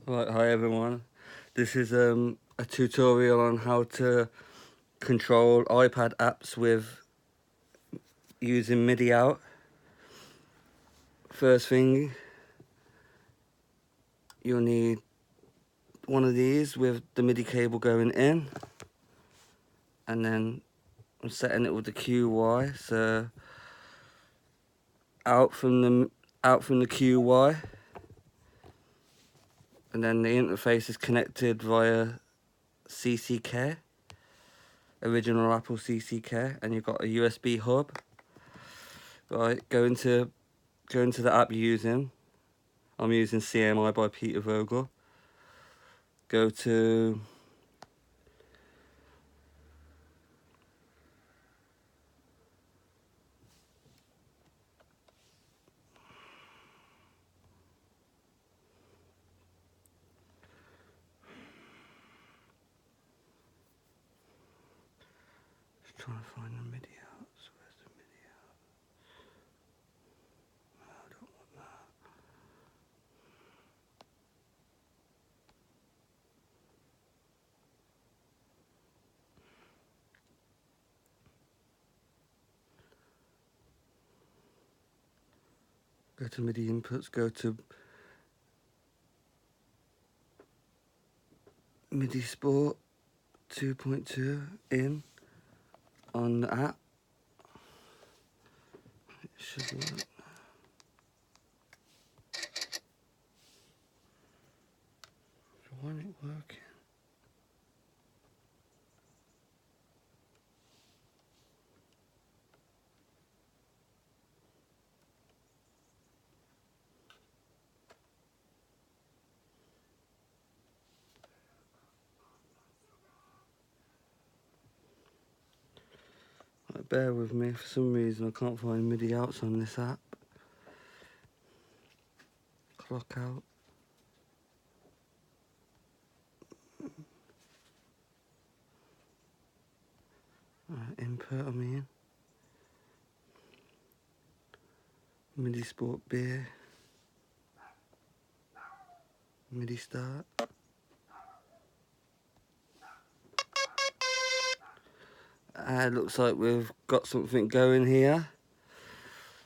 Right, hi everyone. This is a tutorial on how to control iPad apps with using Midi out. First thing, you'll need one of these with the Midi cable going in, and then I'm setting it with the QY. So out from the QY, and then the interface is connected via CCK, original Apple CCK, and you've got a USB hub. Right, go into the app you're using. I'm using CMI by Peter Vogel. Go to just trying to find the Midi out. So where's the Midi out? No, I don't want that. Go to Midi inputs, go to Midi Sport 2.2 in on the app. It should work. Why isn't it working? Right, bear with me, for some reason I can't find Midi outs on this app. Clock out. Right, input, I mean. Midi Sport B. Midi start. Looks like we've got something going here.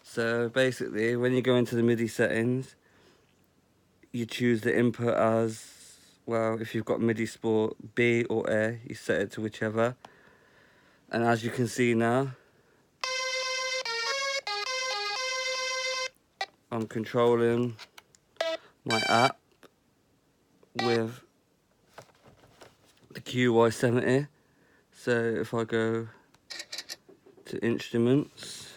So basically, when you go into the Midi settings, you choose the input as, well, if you've got Midi Sport B or A, you set it to whichever. And as you can see now, I'm controlling my app with the QY70. So if I go to instruments,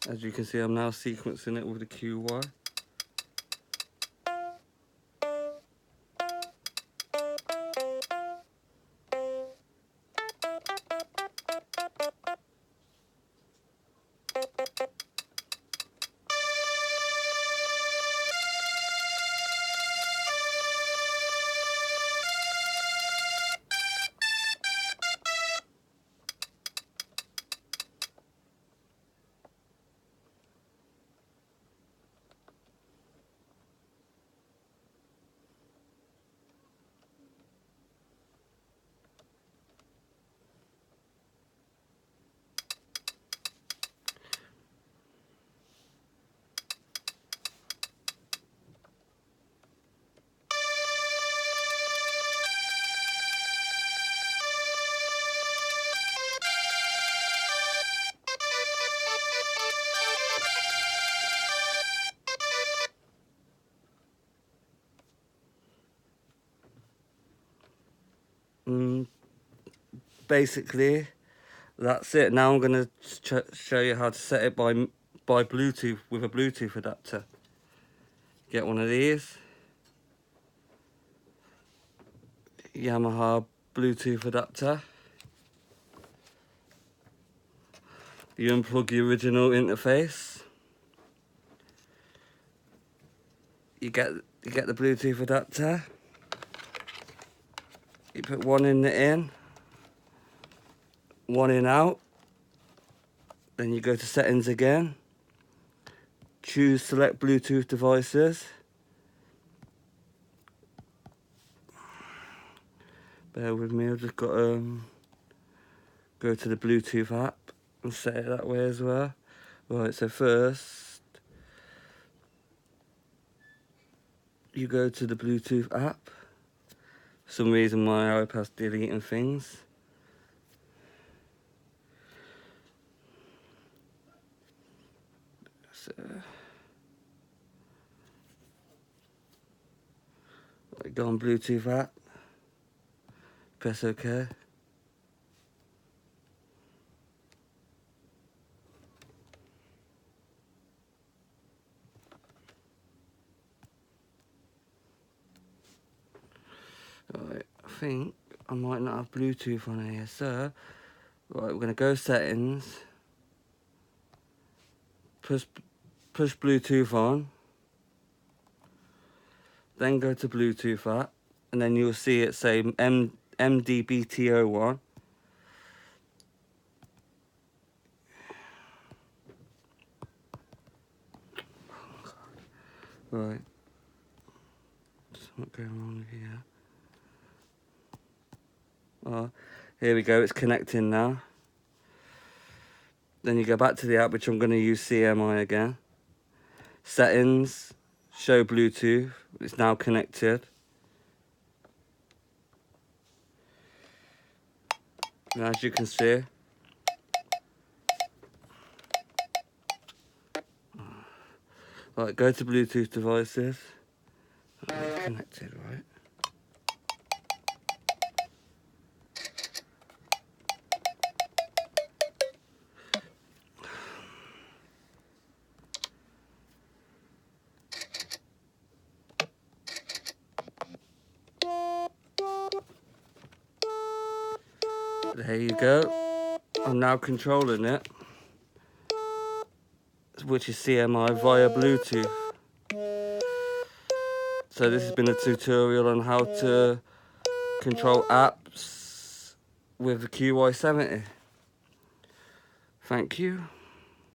as you can see, I'm now sequencing it with the QY. Basically, that's it. Now I'm going to show you how to set it by Bluetooth with a Bluetooth adapter. Get one of these Yamaha Bluetooth adapter. You unplug the original interface. You get the Bluetooth adapter. You put one in the in, one in out. Then you go to settings again. Choose select Bluetooth devices. Bear with me, I've just got to go to the Bluetooth app and set it that way as well. Right, so first you go to the Bluetooth app. For some reason my iPad's deleting things. So go on Bluetooth app, press OK. Right, I think I might not have Bluetooth on here, so right, we're going to go settings, push Bluetooth on, then go to Bluetooth app, and then you'll see it say MDBTO1. Right, what's going on here? Oh, here we go, it's connecting now. Then you go back to the app, which I'm going to use CMI again. Settings, show Bluetooth, it's now connected. And as you can see, right, go to Bluetooth devices. It's connected, right? There you go. I'm now controlling it, which is CMI via Bluetooth. So this has been a tutorial on how to control apps with the QY70. Thank you.